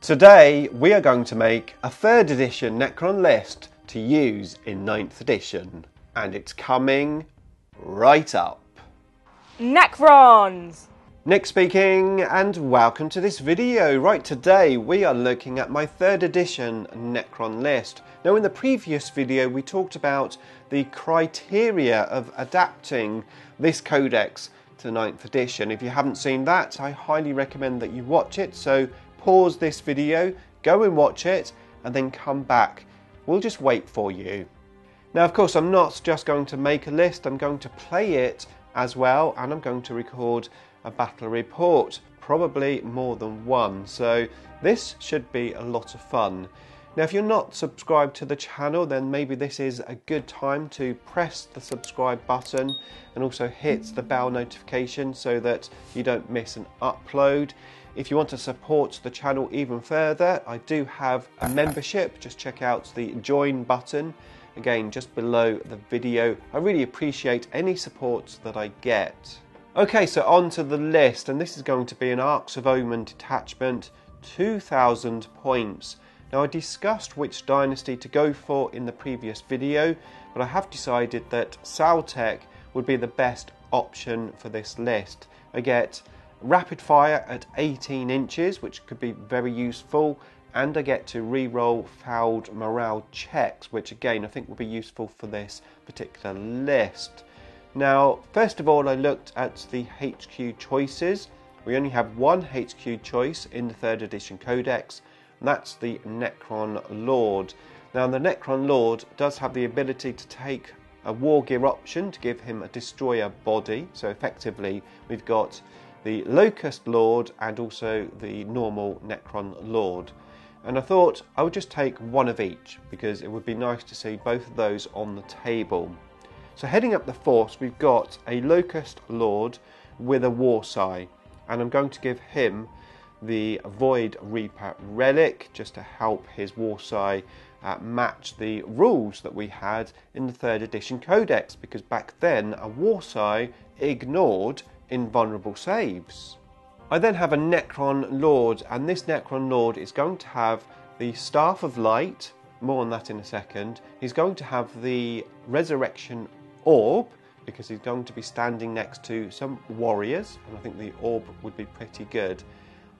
Today we are going to make a 3rd edition Necron list to use in 9th edition, and it's coming right up. Necrons! Nick speaking, and welcome to this video. Right, today we are looking at my 3rd edition Necron list. Now in the previous video we talked about the criteria of adapting this codex to 9th edition. If you haven't seen that, I highly recommend that you watch it, so pause this video, go and watch it, and then come back. We'll just wait for you. Now of course I'm not just going to make a list, I'm going to play it as well, and I'm going to record a battle report, probably more than one, so this should be a lot of fun. Now if you're not subscribed to the channel, then maybe this is a good time to press the subscribe button and also hit the bell notification so that you don't miss an upload. If you want to support the channel even further, I do have a membership. Just check out the join button, again just below the video. I really appreciate any support that I get. Okay, so on to the list, and this is going to be an Arcs of Omen detachment, 2,000 points. Now I discussed which dynasty to go for in the previous video, but I have decided that Saltec would be the best option for this list. I get rapid fire at 18 inches, which could be very useful, and I get to re-roll fouled morale checks, which again I think will be useful for this particular list. Now first of all I looked at the HQ choices. We only have one HQ choice in the 3rd edition codex, and that's the Necron Lord. Now the Necron Lord does have the ability to take a war gear option to give him a destroyer body, so effectively we've got the Locust Lord and also the normal Necron Lord. And I thought I would just take one of each because it would be nice to see both of those on the table. So heading up the force, we've got a Locust Lord with a Warsigh, and I'm going to give him the Void Reaper relic just to help his Warsigh match the rules that we had in the 3rd edition codex, because back then a Warsigh ignored invulnerable saves. I then have a Necron Lord, and this Necron Lord is going to have the Staff of Light, more on that in a second. He's going to have the Resurrection Orb, because he's going to be standing next to some warriors, and I think the orb would be pretty good.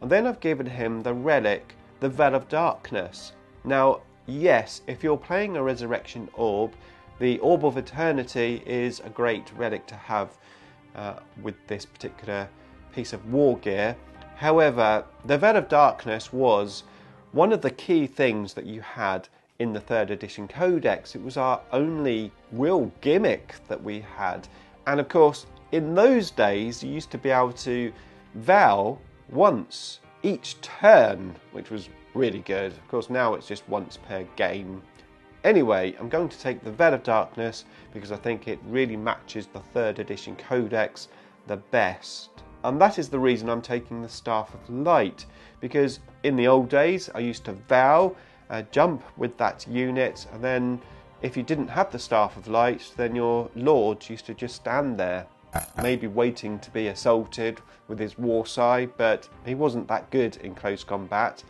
And then I've given him the relic, the Veil of Darkness. Now yes, if you're playing a Resurrection Orb, the Orb of Eternity is a great relic to have with this particular piece of war gear. However, the Veil of Darkness was one of the key things that you had in the 3rd edition codex. It was our only real gimmick that we had, and of course in those days you used to be able to vow once each turn, which was really good. Of course now it's just once per game. Anyway, I'm going to take the Veil of Darkness because I think it really matches the 3rd edition codex the best. And that is the reason I'm taking the Staff of Light, because in the old days I used to vow, jump with that unit, and then if you didn't have the Staff of Light, then your lords used to just stand there, maybe waiting to be assaulted with his Warsigh, but he wasn't that good in close combat.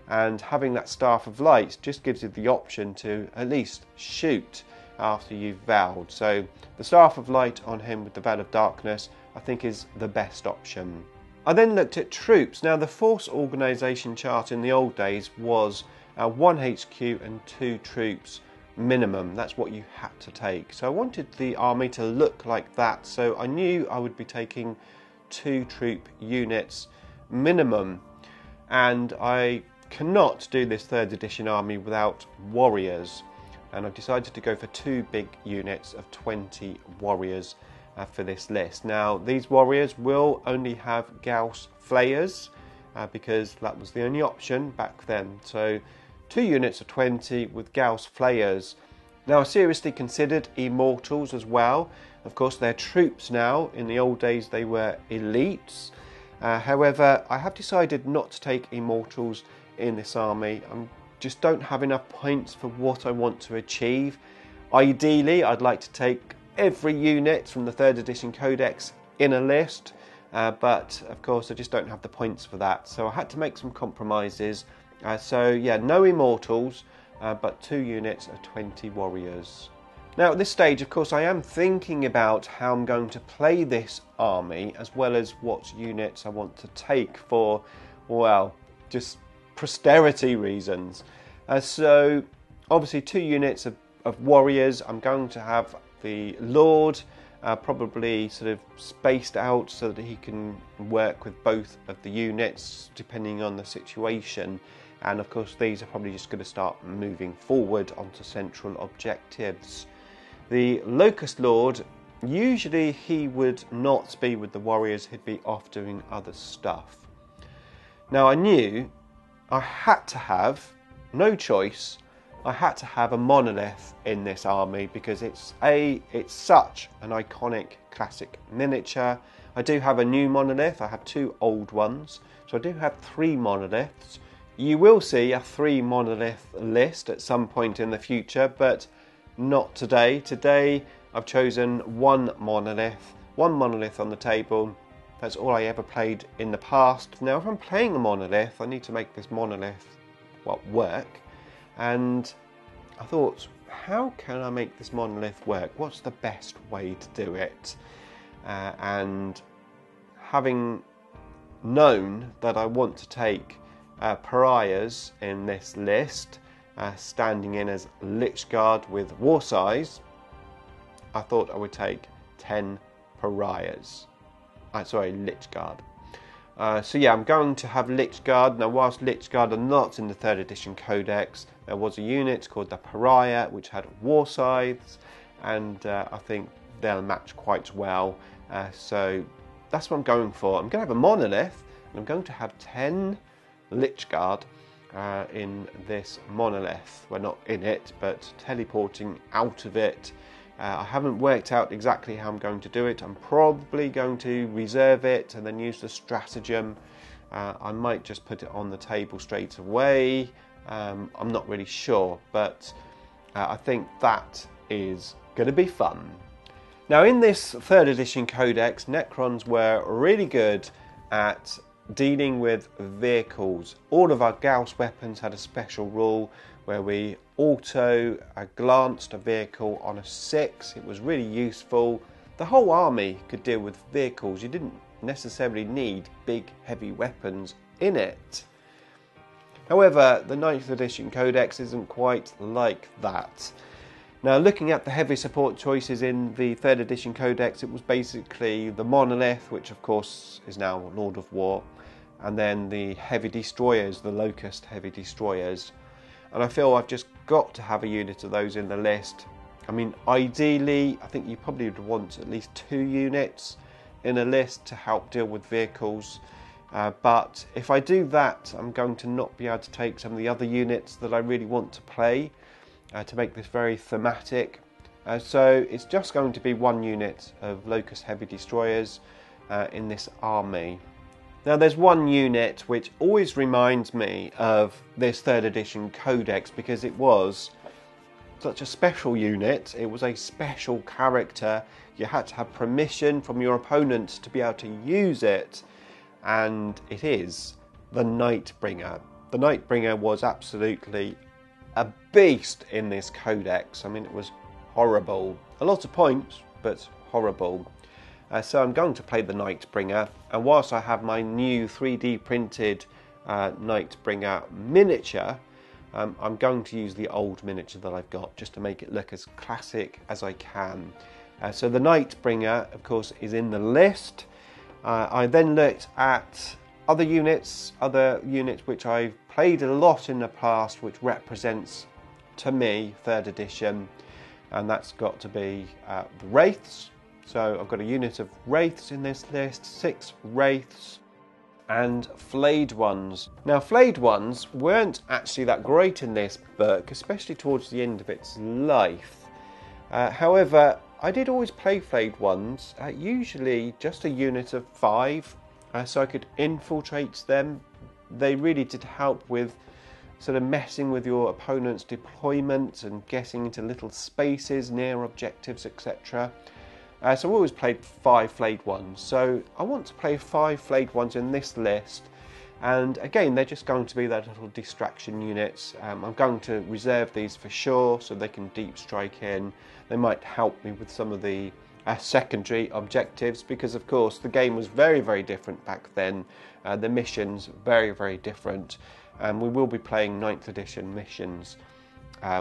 And having that Staff of Light just gives you the option to at least shoot after you've vowed. So the Staff of Light on him with the Veil of Darkness I think is the best option. I then looked at troops. Now the force organisation chart in the old days was 1 HQ and 2 troops minimum. That's what you had to take. So I wanted the army to look like that, so I knew I would be taking 2 troop units minimum, and I cannot do this 3rd edition army without warriors, and I've decided to go for 2 big units of 20 warriors for this list. Now these warriors will only have Gauss Flayers because that was the only option back then, so 2 units of 20 with Gauss Flayers. Now I seriously considered Immortals as well. Of course they're troops now, in the old days they were elites. However, I have decided not to take Immortals in this army. I just don't have enough points for what I want to achieve. Ideally, I'd like to take every unit from the 3rd edition codex in a list, but of course I just don't have the points for that. So I had to make some compromises, So yeah, no immortals, but 2 units of 20 warriors. Now at this stage, of course, I am thinking about how I'm going to play this army, as well as what units I want to take for, well, just posterity reasons. So obviously 2 units of warriors. I'm going to have the Lord probably sort of spaced out so that he can work with both of the units depending on the situation. And of course these are probably just going to start moving forward onto central objectives. The Locust Lord, usually he would not be with the warriors, he'd be off doing other stuff. Now I knew I had to have, no choice, I had to have a monolith in this army because it's such an iconic classic miniature. I do have a new monolith, I have 2 old ones, so I do have 3 monoliths. You will see a 3 monolith list at some point in the future, but not today. Today I've chosen 1 monolith on the table. That's all I ever played in the past. Now if I'm playing a monolith, I need to make this monolith, well, work. And I thought, how can I make this monolith work? What's the best way to do it? And having known that I want to take pariahs in this list, standing in as Lichguard with war size, I thought I would take 10 pariahs. Sorry, Lichguard. So yeah, I'm going to have Lichguard. Now whilst Lichguard are not in the 3rd edition codex, there was a unit called the Pariah which had war scythes, and I think they'll match quite well. So that's what I'm going for. I'm going to have a monolith, and I'm going to have 10 Lichguard in this monolith. Well, not in it, but teleporting out of it. I haven't worked out exactly how I'm going to do it. I'm probably going to reserve it and then use the stratagem. I might just put it on the table straight away. I'm not really sure, but I think that is going to be fun. Now in this 3rd edition codex, Necrons were really good at dealing with vehicles. All of our Gauss weapons had a special rule where we auto glanced a vehicle on a 6. It was really useful. The whole army could deal with vehicles. You didn't necessarily need big heavy weapons in it. However, the 9th edition codex isn't quite like that. Now looking at the heavy support choices in the 3rd edition codex, it was basically the monolith, which of course is now Lord of War, and then the heavy destroyers, the Locust heavy destroyers. And I feel I've just got to have a unit of those in the list. I mean, ideally, I think you probably would want at least 2 units in a list to help deal with vehicles. But if I do that, I'm going to not be able to take some of the other units that I really want to play to make this very thematic. So it's just going to be 1 unit of Locust heavy destroyers in this army. Now there's 1 unit which always reminds me of this 3rd edition codex because it was such a special unit. It was a special character. You had to have permission from your opponent to be able to use it, and it is the Nightbringer. The Nightbringer was absolutely a beast in this codex. I mean, it was horrible. A lot of points, but horrible. So I'm going to play the Nightbringer, and whilst I have my new 3D printed Nightbringer miniature, I'm going to use the old miniature that I've got just to make it look as classic as I can. So the Nightbringer, of course, is in the list. I then looked at other units which I've played a lot in the past, which represents, to me, 3rd edition, and that's got to be the Wraiths. So I've got a unit of Wraiths in this list, 6 Wraiths, and Flayed Ones. Now Flayed Ones weren't actually that great in this book, especially towards the end of its life. However, I did always play Flayed Ones, usually just a unit of 5, so I could infiltrate them. They really did help with sort of messing with your opponent's deployment and getting into little spaces near objectives, etc. So I always played 5 Flayed Ones, so I want to play 5 Flayed Ones in this list, And again, they're just going to be their little distraction units. I'm going to reserve these for sure so they can deep strike in. They might help me with some of the secondary objectives, because of course the game was very, very different back then. The missions very, very different, and we will be playing 9th edition missions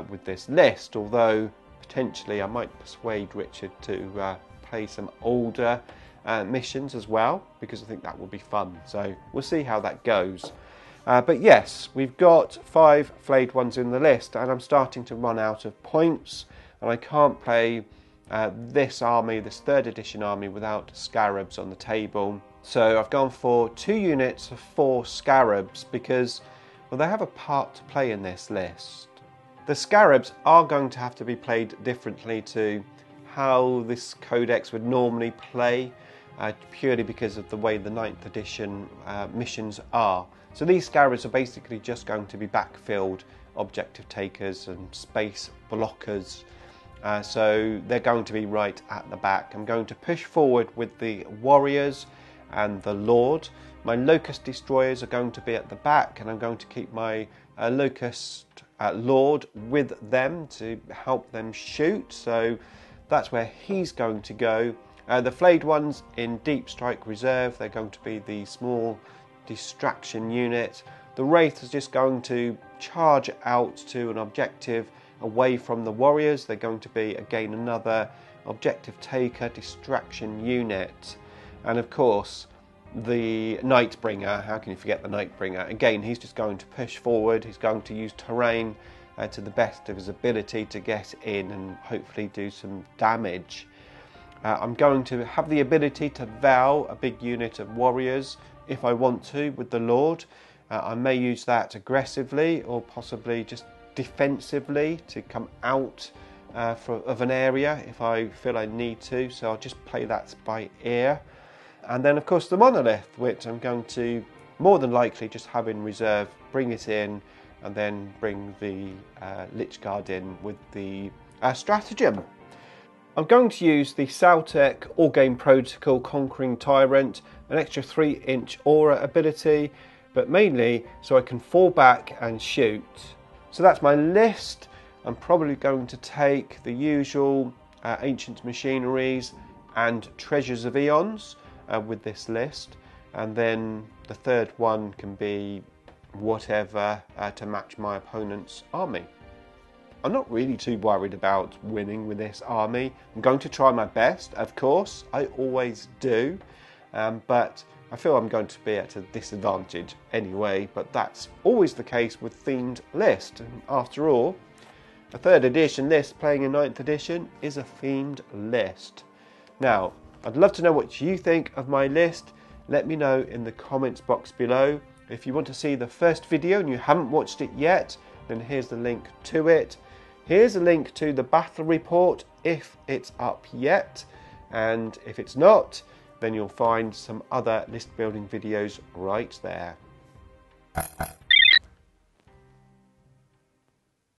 with this list, although potentially I might persuade Richard to play some older missions as well, because I think that will be fun. So we'll see how that goes. But yes, we've got 5 flayed ones in the list, and I'm starting to run out of points, and I can't play this army, this 3rd edition army, without scarabs on the table. So I've gone for 2 units of 4 scarabs because, well, they have a part to play in this list. The scarabs are going to have to be played differently to how this codex would normally play, purely because of the way the 9th edition missions are. So these scarabs are basically just going to be backfilled objective takers and space blockers. So they're going to be right at the back. I'm going to push forward with the warriors and the lord. My locust destroyers are going to be at the back, and I'm going to keep my locust lord with them to help them shoot. So that's where he's going to go. The flayed ones in deep strike reserve, they're going to be the small distraction unit. The wraith is just going to charge out to an objective away from the warriors. They're going to be again another objective taker distraction unit. And of course the Nightbringer, how can you forget the Nightbringer? Again, he's just going to push forward. He's going to use terrain to the best of his ability to get in and hopefully do some damage. I'm going to have the ability to vow a big unit of warriors if I want to with the Lord. I may use that aggressively or possibly just defensively to come out of an area if I feel I need to. So I'll just play that by ear. And then of course the monolith, which I'm going to more than likely just have in reserve, bring it in, and then bring the Lich Guard in with the stratagem. I'm going to use the Saltec All-Game Protocol Conquering Tyrant, an extra 3-inch aura ability, but mainly so I can fall back and shoot. So that's my list. I'm probably going to take the usual ancient machineries and treasures of eons with this list, and then the 3rd one can be whatever to match my opponent's army. I'm not really too worried about winning with this army. I'm going to try my best, of course, I always do, but I feel I'm going to be at a disadvantage anyway, but that's always the case with themed lists. And after all, a 3rd edition list playing in 9th edition is a themed list. Now, I'd love to know what you think of my list. Let me know in the comments box below. If you want to see the first video and you haven't watched it yet, then here's the link to it. Here's a link to the battle report if it's up yet, and if it's not, then you'll find some other list building videos right there.